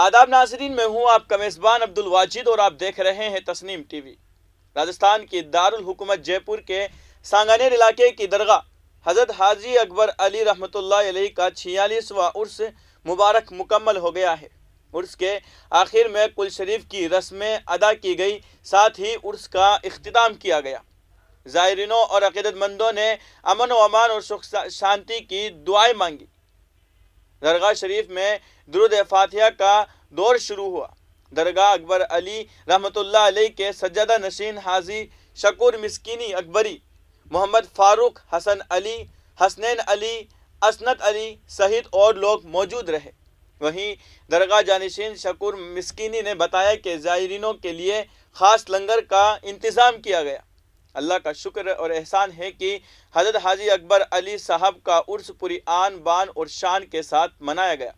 आदाब नाज़रीन, मैं हूं आपका मेज़बान अब्दुल वाजिद और आप देख रहे हैं तस्नीम टीवी। राजस्थान की दारुल हुकूमत जयपुर के सांगानेर इलाके की दरगाह हज़रत हाजी अकबर अली रहमतुल्लाह अलैह का 46वां उर्स मुबारक मुकम्मल हो गया है। उर्स के आखिर में कुल शरीफ की रस्में अदा की गई, साथ ही उर्स का इख्तिताम किया गया। ज़ायरीनों और अक़ीदतमंदों ने अमन व अमान और सुख शांति की दुआएं मांगी। दरगाह शरीफ में दुरूद फातिहा का दौर शुरू हुआ। दरगाह अकबर अली रहमतुल्लाह अलैह के सज्जादा नशीन हाजी शकूर मिस्कीनी अकबरी, मोहम्मद फारूक, हसन अली, हसनैन अली, असनत अली सहित और लोग मौजूद रहे। वहीं दरगाह जानिशीन शकूर मिस्कीनी ने बताया कि ज़ायरीनों के लिए ख़ास लंगर का इंतज़ाम किया गया। अल्लाह का शुक्र और एहसान है कि हज़रत हाजी अकबर अली साहब का उर्स पूरी आन बान और शान के साथ मनाया गया।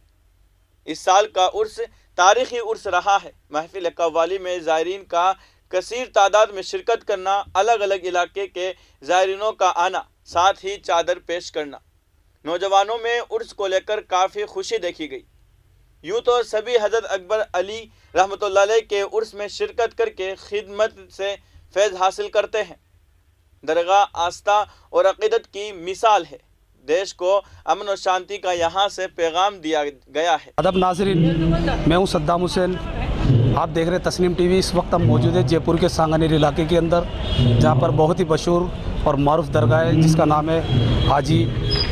इस साल का उर्स तारीख़ी उर्स रहा है। महफिल कव्वाली में ज़ायरीन का कसीर तादाद में शिरकत करना, अलग अलग इलाके के ज़ायरीनों का आना, साथ ही चादर पेश करना। नौजवानों में उर्स को लेकर काफ़ी खुशी देखी गई। यूँ तो सभी हज़रत अकबर अली रहमतुल्लाह अलैह के उर्स में शिरकत करके खिदमत से फैज़ हासिल करते हैं। दरगाह आस्था और अक़ीदत की मिसाल है। देश को अमन और शांति का यहाँ से पैगाम दिया गया है। अदब नाज़रीन, मैं हूँ सद्दाम हुसैन। आप देख रहे तस्नीम टीवी। इस वक्त हम मौजूद है जयपुर के सांगानेर इलाके के अंदर, जहाँ पर बहुत ही मशहूर और मारूफ दरगाह है जिसका नाम है हाजी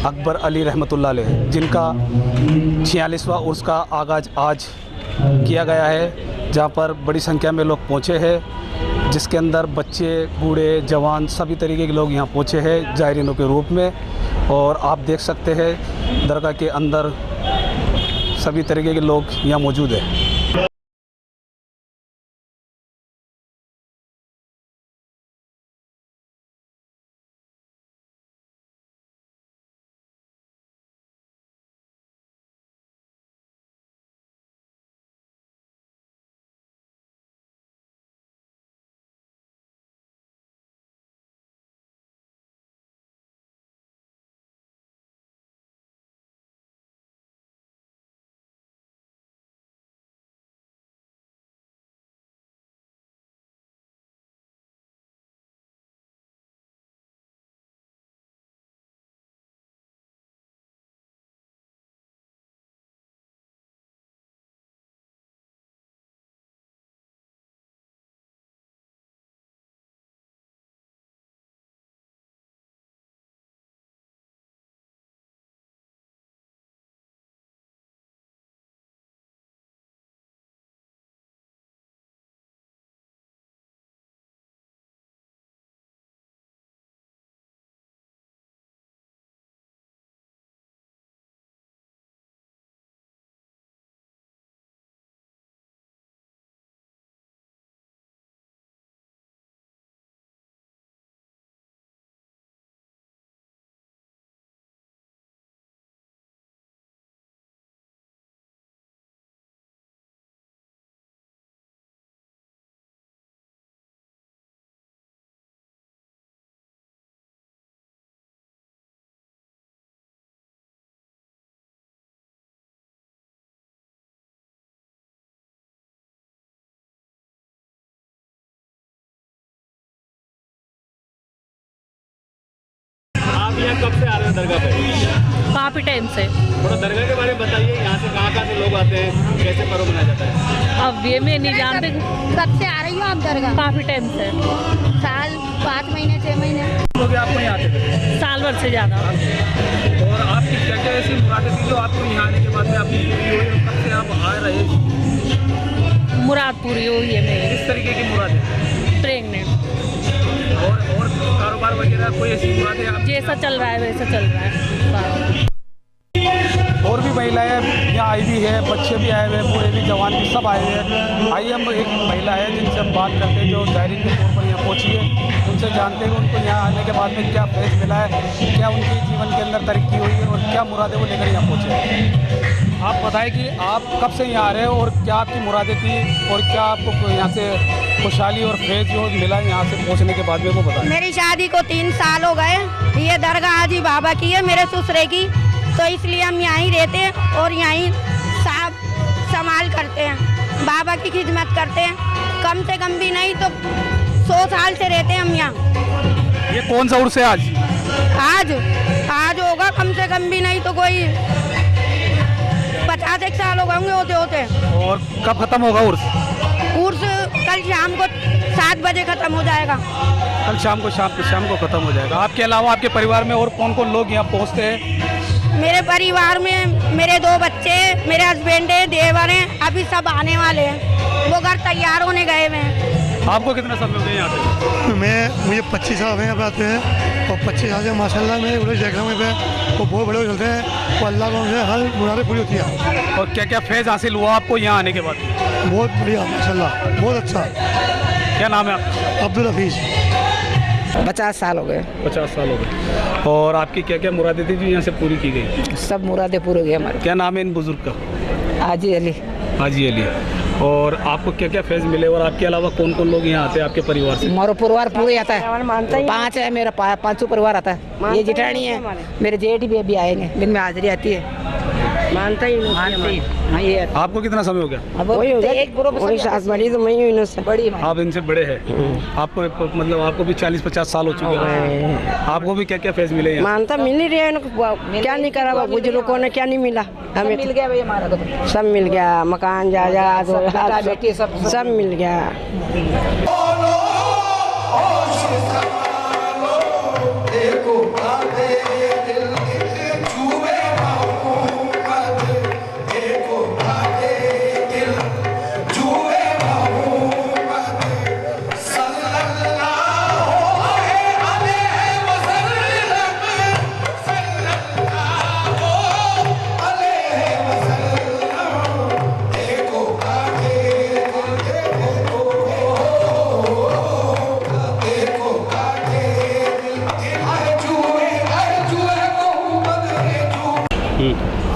अकबर अली रहमतुल्लाह अलैह, जिनका 46वां उर्स का आगाज़ आज किया गया है, जहाँ पर बड़ी संख्या में लोग पहुँचे हैं, जिसके अंदर बच्चे, बूढ़े, जवान सभी तरीके के लोग यहाँ पहुँचे हैं ज़ायरीनों के रूप में। और आप देख सकते हैं दरगाह के अंदर सभी तरीके के लोग यहाँ मौजूद हैं। आप यहाँ कब से आ रहे हो दरगाह पे? काफ़ी टाइम से। थोड़ा दरगाह के बारे में बताइए, यहाँ से कहाँ से लोग आते हैं, कैसे पर्व मनाया जाता है? अब ये मैं नहीं जानते। कब से आ रही हो आप दरगाह? काफ़ी टाइम से। साल, 5 महीने, 6 महीने? लोग आपको यहाँ आते थे? साल भर से ज़्यादा। और आपकी क्या क्या ऐसी मुरादें थी जो आपको यहाँ आने के बाद में आपकी पूरी हुई और कब से आप आ रहे? मुराद पूरी हुई है मेरी। किस तरीके की मुरादें? प्रेग्नेंट। और कारोबार वगैरह कोई ऐसी मुरादें आप? जैसा चल रहा है वैसा चल रहा है। और भी महिलाएं यहाँ आई हुई है, बच्चे भी आए हुए हैं, बूढ़े भी, जवान भी, सब आए हुए हैं। आइए हम एक महिला है जिनसे हम बात करते हैं, जो ज़ायरीन के तौर पर यहाँ पहुँची है, उनसे जानते हैं उनको यहाँ आने के बाद में क्या फैज़ मिला है, क्या उनके जीवन के अंदर तरक्की हुई है और क्या मुरादें वो लेकर यहाँ पहुँचे हैं। आप बताएं कि आप कब से यहाँ आ रहे हो और क्या आपकी मुरादें थी और क्या आपको यहाँ से खुशहाली और फैज़ जो मिला यहाँ से पहुँचने के बाद में, वो बताएं। मेरी शादी को 3 साल हो गए। ये दरगाह हाजी बाबा की है, मेरे ससुरे की, तो इसलिए हम यहाँ ही रहते हैं और यहाँ ही साहब कमाल करते हैं, बाबा की खिदमत करते हैं। कम से कम भी नहीं तो 100 साल से रहते हैं हम यहाँ। ये कौन सा उर्स है आज? आज होगा कम से कम भी नहीं तो कोई 50 साल हो गए होंगे होते होते। और कब खत्म होगा उर्स? उर्स कल शाम को 7 बजे खत्म हो जाएगा। कल शाम को खत्म हो जाएगा। आपके अलावा आपके परिवार में और कौन कौन लोग यहाँ पहुँचते हैं? मेरे परिवार में मेरे 2 बच्चे, मेरे हस्बैंड है, देवर हैं, अभी सब आने वाले हैं, वो घर तैयार होने गए हुए हैं। आपको कितना समय हो गया यहाँ पे? मुझे 25 साल यहाँ पे आते हैं और 25 साल से माशाल्लाह मैं उन्हें देख रहा हूँ। वो बहुत बड़े चलते हैं, वो अल्लाह को उनसे हर मुरादें पूरी होती है। और क्या क्या फैज़ हासिल हुआ आपको यहाँ आने के बाद? बहुत बढ़िया माशाल्लाह, बहुत अच्छा। क्या नाम है आपका? अब्दुल हफीज़। 50 साल हो गए। 50 साल हो गए। और आपकी क्या क्या मुरादें थी जो यहाँ से पूरी की गई? सब मुरादें पूरी हो गई हमारी। क्या नाम है इन बुजुर्ग का? हाजी अली। हाजी अली। और आपको क्या क्या फैज़ मिले और आपके अलावा कौन कौन लोग यहाँ आते हैं आपके परिवार से? हमारा परिवार पूरे आता है, 5 है मेरा, 5 परिवार आता है। ये जिठानी है, मेरे जेठ भी अभी आएंगे, दिन में हाजिरी आती है। मानता ही हाँ, ये आपको कितना समय हो गया? अब एक ग्रुप बड़ी तो मैं हूँ, बड़ी आप इनसे बड़े हैं। आपको मतलब आपको भी 40-50 साल हो चुके हैं। आपको भी क्या क्या फैज़ मिले हैं? मानता मिल ही रहे हैं, क्या नहीं करा बुजुर्गों ने, क्या नहीं मिला हमें। मिल गया भाई हमारा तो, सब मिल गया, मकान जायदाद बेटी सब मिल गया।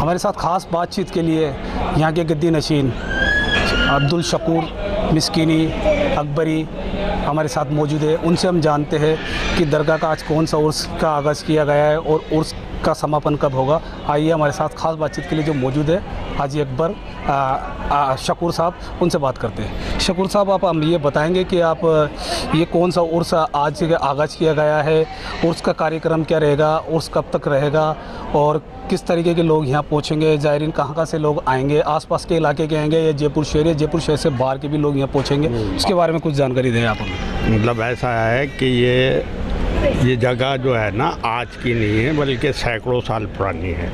हमारे साथ ख़ास बातचीत के लिए यहाँ के गद्दी नशीन अब्दुल शकूर मिस्कीनी अकबरी हमारे साथ मौजूद है। उनसे हम जानते हैं कि दरगाह का आज कौन सा उर्स का आगाज़ किया गया है और उर्स का समापन कब होगा। आइए हमारे साथ ख़ास बातचीत के लिए जो मौजूद है हाजी अकबर शकूर साहब, उनसे बात करते हैं। शकूर साहब, आप हम ये बताएंगे कि आप ये कौन सा उर्स आज आगाज़ किया गया है, उर्स का कार्यक्रम क्या रहेगा, उर्स कब तक रहेगा और किस तरीके के लोग यहाँ पहुँचेंगे, ज़ायरीन कहाँ से लोग आएंगे, आसपास के इलाके के आएंगे या जयपुर शहर से बाहर के भी लोग यहाँ पहुँचेंगे, उसके बारे में कुछ जानकारी दें आप हमें। मतलब ऐसा है कि ये जगह जो है ना आज की नहीं है बल्कि सैकड़ों साल पुरानी है।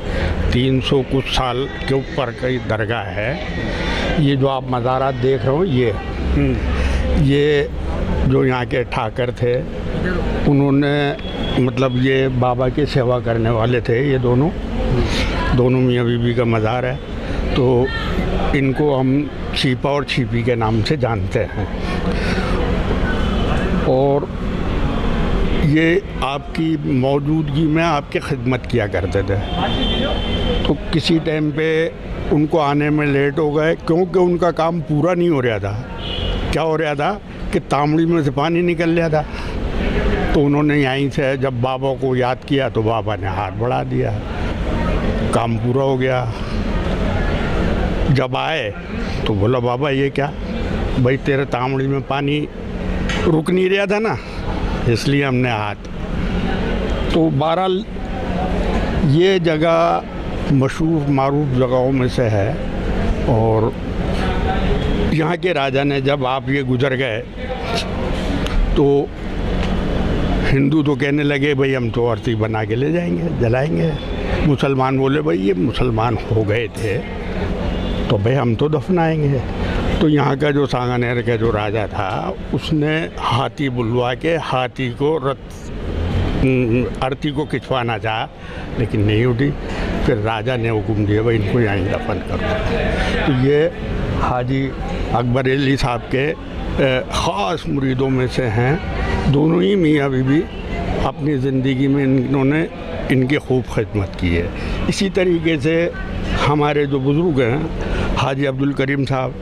300 कुछ साल के ऊपर की दरगाह है। ये जो आप मज़ारात देख रहे हो ये जो यहाँ के ठाकर थे उन्होंने मतलब ये बाबा की सेवा करने वाले थे। ये दोनों मियाँ बीबी का मज़ार है, तो इनको हम छिपा और छिपी के नाम से जानते हैं। और ये आपकी मौजूदगी में आपकी खिदमत किया करते थे। तो किसी टाइम पे उनको आने में लेट हो गए क्योंकि उनका काम पूरा नहीं हो रहा था। क्या हो रहा था कि तांबड़ी में से पानी निकल रहा था। तो उन्होंने यहीं से जब बाबा को याद किया तो बाबा ने हाथ बढ़ा दिया, काम पूरा हो गया। जब आए तो बोला बाबा ये क्या, भाई तेरे तांबड़ी में पानी रुक नहीं रहा था ना, इसलिए हमने हाथ। तो बहरहाल ये जगह मशहूर मारूफ जगहों में से है। और यहाँ के राजा ने जब आप ये गुजर गए तो हिंदू तो कहने लगे भाई हम तो अर्थी बना के ले जाएंगे, जलाएंगे। मुसलमान बोले भाई ये मुसलमान हो गए थे तो भाई हम तो दफनाएंगे। तो यहाँ का जो सांगानेर का जो राजा था उसने हाथी बुलवा के हाथी को अर्थी को खिंचवाना चाहा लेकिन नहीं उठी। फिर राजा ने हुक्म दिया भाई इनको यहीं दफन करो। तो ये हाजी अकबर अली साहब के ख़ास मुरीदों में से हैं। दोनों ही मियाँ बीबी अपनी ज़िंदगी में इन्होंने इनकी खूब खिदमत की है। इसी तरीके से हमारे जो बुज़ुर्ग हैं हाजी अब्दुल करीम साहब,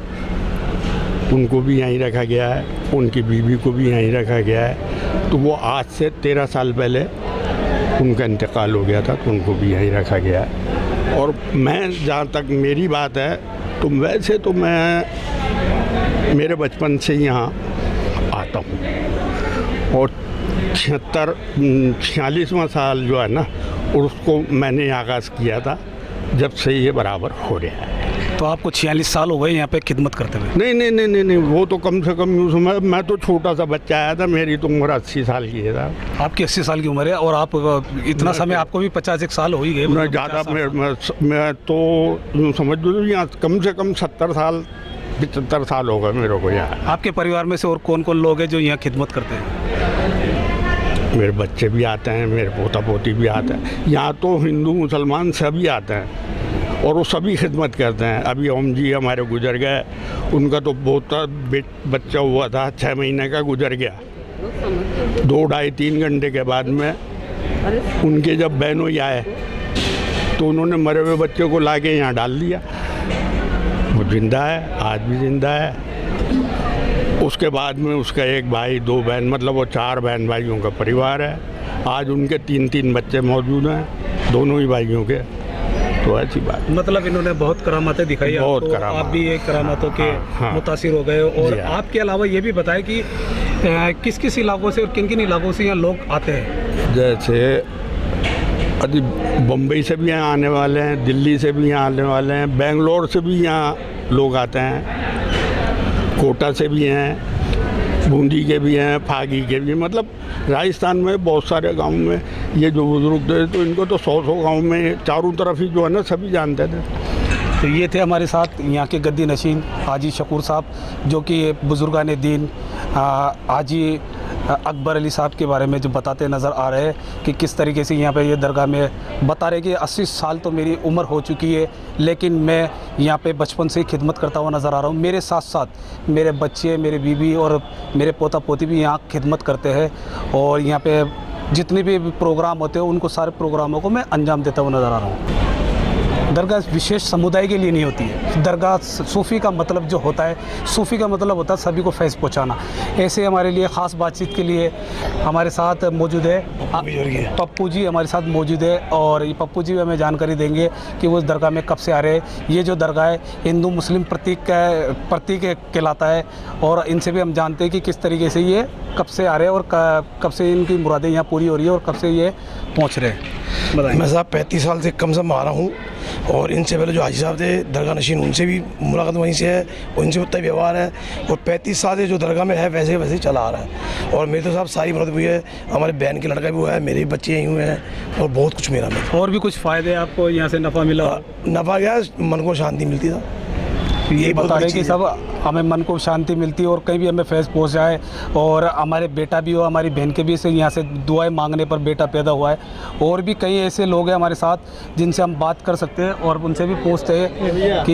उनको भी यहीं रखा गया है, उनकी बीवी को भी यहीं रखा गया है। तो वो आज से 13 साल पहले उनका इंतकाल हो गया था तो उनको भी यहीं रखा गया है। और मैं जहाँ तक मेरी बात है तो तो वैसे तो मैं मेरे बचपन से यहाँ आता हूँ और 46वां साल जो है ना उसको मैंने आगाज़ किया था, जब से ये बराबर हो रहा है। तो आपको 46 साल हो गए यहाँ पे खिदमत करते हुए? नहीं, वो तो कम से कम यूँ समझ, मैं तो छोटा सा बच्चा आया था, मेरी तो उम्र 80 साल की है। आपकी 80 साल की उम्र है और आप इतना समय, आपको भी 50 साल हो ही गए। मैं ज़्यादा मैं तो यूँ समझ लो यहाँ कम से कम 70 साल 75 साल हो गए मेरे को यहाँ। आपके परिवार में से और कौन कौन लोग हैं जो यहाँ खिदमत करते हैं? मेरे बच्चे भी आते हैं, मेरे पोता पोती भी आते हैं। यहाँ तो हिंदू मुसलमान सभी आते हैं और वो सभी खिदमत करते हैं। अभी ओम जी हमारे गुजर गए, उनका तो पोता बच्चा हुआ था, 6 महीने का, गुजर गया। 2 ढाई 3 घंटे के बाद में उनके जब बहनोई आए तो उन्होंने मरे हुए बच्चे को ला के यहाँ डाल दिया। वो जिंदा है, आज भी जिंदा है। उसके बाद में उसका 1 भाई 2 बहन, मतलब वो 4 बहन भाइयों का परिवार है। आज उनके 3-3 बच्चे मौजूद हैं, दोनों ही भाइयों के। तो ऐसी बात, मतलब इन्होंने बहुत करामातें दिखाई, बहुत आपको, करामात। आप भी एक करामातों के मुतासिर हो गए। और आपके अलावा ये भी बताएं कि किस किस इलाकों से और किन किन इलाकों से यहाँ लोग आते हैं? जैसे अभी बम्बई से भी यहाँ आने वाले हैं, दिल्ली से भी यहाँ आने वाले हैं, बेंगलोर से भी यहाँ लोग आते हैं, कोटा से भी हैं, बूंदी के भी हैं, फागी के भी हैं। मतलब राजस्थान में बहुत सारे गांव में ये जो बुजुर्ग थे तो इनको तो 100 गांव में चारों तरफ ही जो है ना सभी जानते थे। तो ये थे हमारे साथ यहाँ के गद्दी नशीन हाजी शकूर साहब, जो कि बुजुर्गान दीन हाजी अकबर अली साहब के बारे में जो बताते नज़र आ रहे हैं कि किस तरीके से यहाँ पे ये दरगाह में बता रहे कि 80 साल तो मेरी उम्र हो चुकी है, लेकिन मैं यहाँ पे बचपन से ही खिदमत करता हुआ नज़र आ रहा हूँ। मेरे साथ साथ मेरे बच्चे, मेरी बीवी और मेरे पोता पोती भी यहाँ खिदमत करते हैं और यहाँ पे जितने भी प्रोग्राम होते हैं उनको सारे प्रोग्रामों को मैं अंजाम देता हुआ नज़र आ रहा हूँ। दरगाह विशेष समुदाय के लिए नहीं होती है। दरगाह सूफ़ी का मतलब जो होता है, सूफ़ी का मतलब होता है सभी को फैज़ पहुंचाना। ऐसे हमारे लिए ख़ास बातचीत के लिए हमारे साथ मौजूद है पप्पू जी, हमारे साथ मौजूद है और ये पप्पू जी हमें जानकारी देंगे कि वो इस दरगाह में कब से आ रहे हैं। ये जो दरगाह है हिंदू मुस्लिम प्रतीक कहलाता है और इनसे भी हम जानते हैं कि किस तरीके से ये कब से आ रहे हैं और कब से इनकी मुरादें यहाँ पूरी हो रही है और कब से ये पहुँच रहे हैं। मैं साहब 35 साल से कम से कम आ रहा हूँ और इनसे पहले जो हाजी साहब थे दरगाह नशीन, उनसे भी मुलाकात वहीं से है, उनसे उतना व्यवहार है और 35 साल से जो दरगाह में है वैसे वैसे चला आ रहा है। और मेरे तो साहब सारी मुराद हुई है, हमारे बहन के लड़का भी हुआ है, मेरे भी बच्चे यहीं हुए हैं और बहुत कुछ मेरा में। और भी कुछ फ़ायदे आपको यहाँ से नफ़ा मिला? नफ़ा क्या, मन को शांति मिलती था। ये बता रहे कि सब हमें मन को शांति मिलती है और कहीं भी हमें फैज़ पहुँच जाए और हमारे बेटा भी हो, हमारी बहन के भी से यहाँ से दुआएं मांगने पर बेटा पैदा हुआ है। और भी कई ऐसे लोग हैं हमारे साथ जिनसे हम बात कर सकते हैं और उनसे भी पूछते हैं कि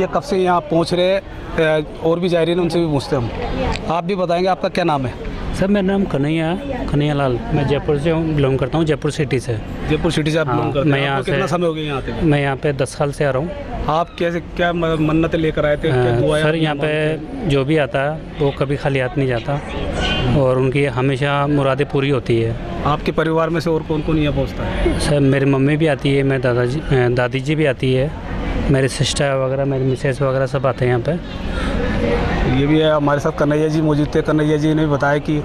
ये कब से यहाँ पहुँच रहे हैं। और भी जायरीन उनसे भी पूछते हैं हम। आप भी बताएँगे आपका क्या नाम है? सर मेरा नाम कन्हैया लाल, मैं जयपुर से बिलोंग करता हूँ, जयपुर सिटी से। जयपुर सिटी से आप बिलोंग करते हैं? मैं यहाँ कितना समय हो गया यहाँ पे? मैं यहाँ पे 10 साल से आ रहा हूँ। आप कैसे क्या मन्नतें लेकर आए थे? सर यहाँ पे जो भी आता है वो कभी खाली हाथ नहीं जाता और उनकी हमेशा मुरादें पूरी होती है। आपके परिवार में से और कौन कौन यहाँ पहुँचता है? सर मेरी मम्मी भी आती है, मेरे दादी जी भी आती है, मेरे सिस्टर वगैरह, मेरी मिसेस वगैरह सब आते हैं यहाँ पे। ये भी है हमारे साथ कन्हैया जी मौजूद थे। कन्हैया जी ने बताया कि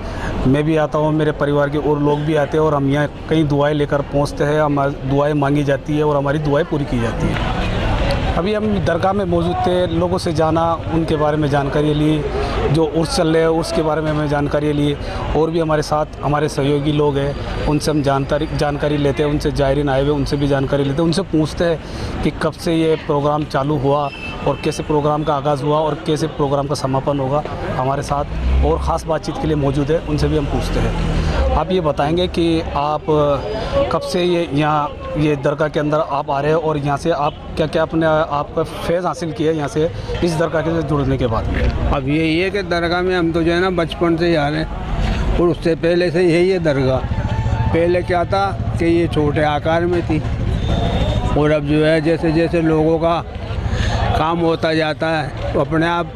मैं भी आता हूँ, मेरे परिवार के और लोग भी आते हैं और हम यहाँ कई दुआएं लेकर पहुँचते हैं, हमारी दुआएं मांगी जाती है और हमारी दुआएं पूरी की जाती है। अभी हम दरगाह में मौजूद थे, लोगों से जाना, उनके बारे में जानकारी ली, जो उर्स चल रहे हैं उर्स के बारे में हमें जानकारी ली। और भी हमारे साथ हमारे सहयोगी लोग हैं, उनसे हम जानकारी लेते हैं, उनसे जायरीन आए हुए उनसे भी जानकारी लेते हैं, उनसे पूछते हैं कि कब से ये प्रोग्राम चालू हुआ और कैसे प्रोग्राम का आगाज़ हुआ और कैसे प्रोग्राम का समापन होगा। हमारे साथ और ख़ास बातचीत के लिए मौजूद है, उनसे भी हम पूछते हैं। आप ये बताएंगे कि आप कब से ये दरगाह के अंदर आप आ रहे हैं और यहाँ से आप क्या क्या अपने आप फैज़ हासिल किया यहाँ से इस दरगाह के साथ जुड़ने के बाद? अब यही है कि दरगाह में हम तो जो है ना बचपन से ही आ रहे हैं और उससे पहले से यही है दरगाह। पहले क्या था कि ये छोटे आकार में थी और अब जो है जैसे जैसे लोगों का काम होता जाता है तो अपने आप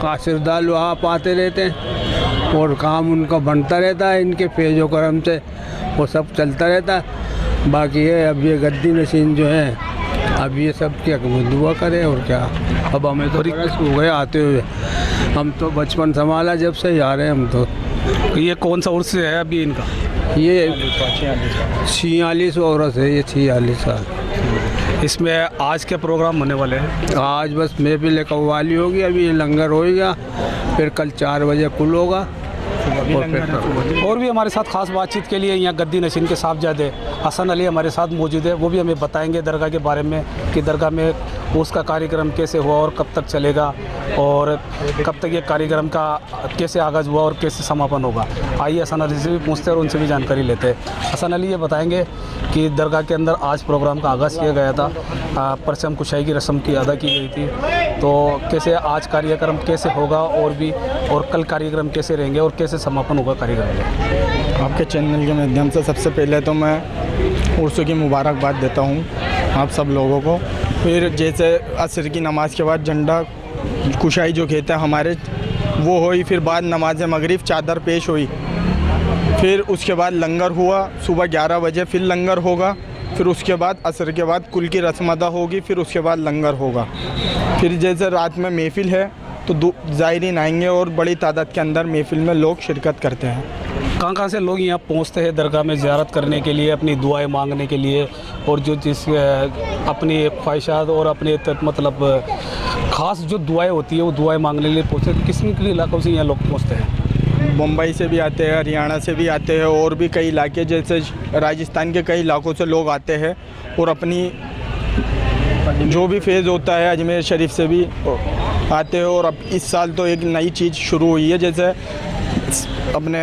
का श्रद्धालु आप आते रहते हैं और काम उनका बनता रहता है, इनके फैज़ो करम से वो सब चलता रहता है। बाकी है अब ये गद्दी नशीन जो है अब ये सब क्या दुआ करें और क्या। अब हमें तो बरस हो गए आते हुए, हम तो बचपन संभाला जब से आ रहे हैं हम तो। ये कौन सा उर्स है अभी इनका? ये 46 औरत है, ये 46 साल। इसमें आज क्या प्रोग्राम होने वाले हैं? आज बस महफिल कव्वाली होगी, अभी लंगर होएगा, फिर कल 4 बजे कुल होगा। और भी हमारे साथ खास बातचीत के लिए यहाँ गद्दी नशीन के साहबजादे हसन अली हमारे साथ मौजूद है। वो भी हमें बताएंगे दरगाह के बारे में कि दरगाह में उसका कार्यक्रम कैसे हुआ और कब तक चलेगा और कब तक ये कार्यक्रम का कैसे आगाज़ हुआ और कैसे समापन होगा। आइए हसन अली से भी पूछते हैं और उनसे भी जानकारी लेते हैं। हसन अली ये बताएंगे कि दरगाह के अंदर आज प्रोग्राम का आगाज़ किया गया था, परचम कुशाई की रस्म की अदा की गई थी, तो कैसे आज कार्यक्रम कैसे होगा और कल कार्यक्रम कैसे रहेंगे और कैसे समापन होगा कार्यक्रम का? आपके चैनल के माध्यम से सबसे पहले तो मैं उर्सों की मुबारकबाद देता हूँ आप सब लोगों को। फिर जैसे असर की नमाज के बाद झंडा कुशाई जो कहते हैं हमारे वो हुई, फिर बाद नमाज मगरिब चादर पेश हुई, फिर उसके बाद लंगर हुआ सुबह 11 बजे, फिर लंगर होगा, फिर उसके बाद असर के बाद कुल की रस्म अदा होगी, फिर उसके बाद लंगर होगा। फिर जैसे रात में महफिल है तो ज़ायरीन आएंगे और बड़ी तादाद के अंदर महफिल में लोग शिरकत करते हैं। कहाँ से लोग यहाँ पहुँचते हैं दरगाह में ज़ियारत करने के लिए, अपनी दुआएं मांगने के लिए और जो जिस अपनी ख्वाहिशात और अपने मतलब ख़ास जो दुआएं होती है वो दुआएं मांगने के लिए पहुँचते हैं? किस इलाकों से यहाँ लोग पहुँचते हैं? मुंबई से भी आते हैं, हरियाणा से भी आते हैं और भी कई इलाके जैसे राजस्थान के कई इलाकों से लोग आते हैं और अपनी जो भी फेज़ होता है अजमेर शरीफ से भी आते हैं। और अब इस साल तो एक नई चीज़ शुरू हुई है, जैसे अपने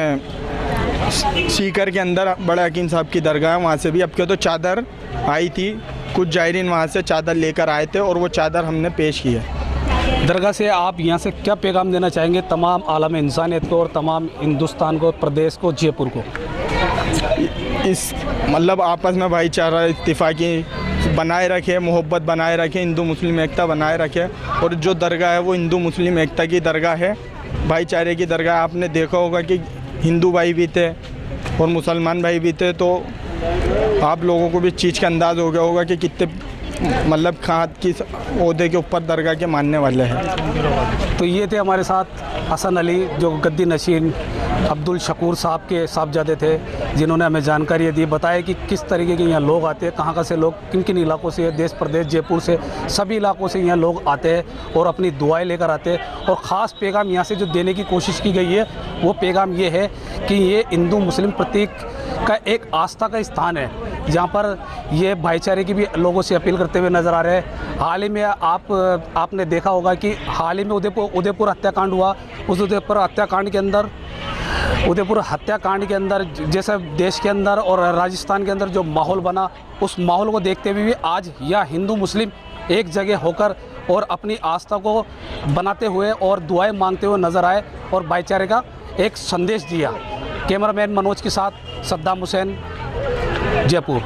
सीकर के अंदर बड़े हकीम साहब की दरगाह है, वहाँ से भी अब के तो चादर आई थी, कुछ जायरीन वहाँ से चादर लेकर आए थे और वो चादर हमने पेश की है। दरगाह से आप यहाँ से क्या पैगाम देना चाहेंगे तमाम आलम इंसानियत को और तमाम हिंदुस्तान को, प्रदेश को, जयपुर को? इस मतलब आपस में भाईचारा इत्तेफाकी बनाए रखे, मोहब्बत बनाए रखें, हिंदू मुस्लिम एकता बनाए रखें। और जो दरगाह है वो हिंदू मुस्लिम एकता की दरगाह है, भाईचारे की दरगाह। आपने देखा होगा कि हिंदू भाई भी थे और मुसलमान भाई भी थे, तो आप लोगों को भी चीज़ का अंदाज़ हो गया होगा कि कितने मतलब खाद की ओहदे के ऊपर दरगाह के मानने वाले हैं। तो ये थे हमारे साथ हसन अली जो गद्दी नशीन अब्दुल शकूर साहब के साहबजादे थे, जिन्होंने हमें जानकारी दी, बताया कि किस तरीके के यहाँ लोग आते हैं, कहाँ से लोग किन किन इलाकों से, देश प्रदेश जयपुर से सभी इलाकों से यहाँ लोग आते हैं और अपनी दुआएं लेकर आते हैं। और ख़ास पैगाम यहाँ से जो देने की कोशिश की गई है वो पैगाम ये है कि ये हिंदू मुस्लिम प्रतीक का एक आस्था का स्थान है, जहाँ पर ये भाईचारे की भी लोगों से अपील करते हुए नज़र आ रहे हैं। हाल ही में आपने देखा होगा कि हाल ही में उदयपुर हत्याकांड हुआ। उस उदयपुर हत्याकांड के अंदर जैसे देश के अंदर और राजस्थान के अंदर जो माहौल बना, उस माहौल को देखते हुए भी आज यह हिंदू मुस्लिम एक जगह होकर और अपनी आस्था को बनाते हुए और दुआएं मांगते हुए नज़र आए और भाईचारे का एक संदेश दिया। कैमरामैन मनोज के साथ सद्दाम हुसैन, जयपुर।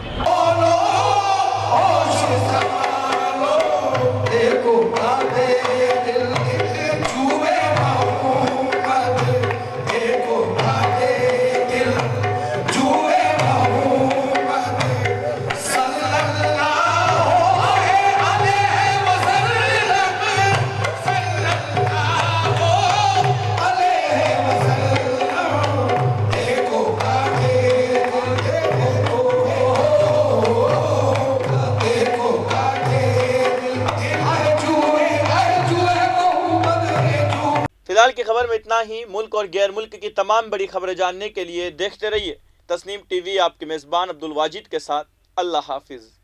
फिलहाल की खबर में इतना ही। मुल्क और गैर मुल्क की तमाम बड़ी खबरें जानने के लिए देखते रहिए तस्नीम टीवी। आपके मेज़बान अब्दुल वाजिद के साथ। अल्लाह हाफिज़।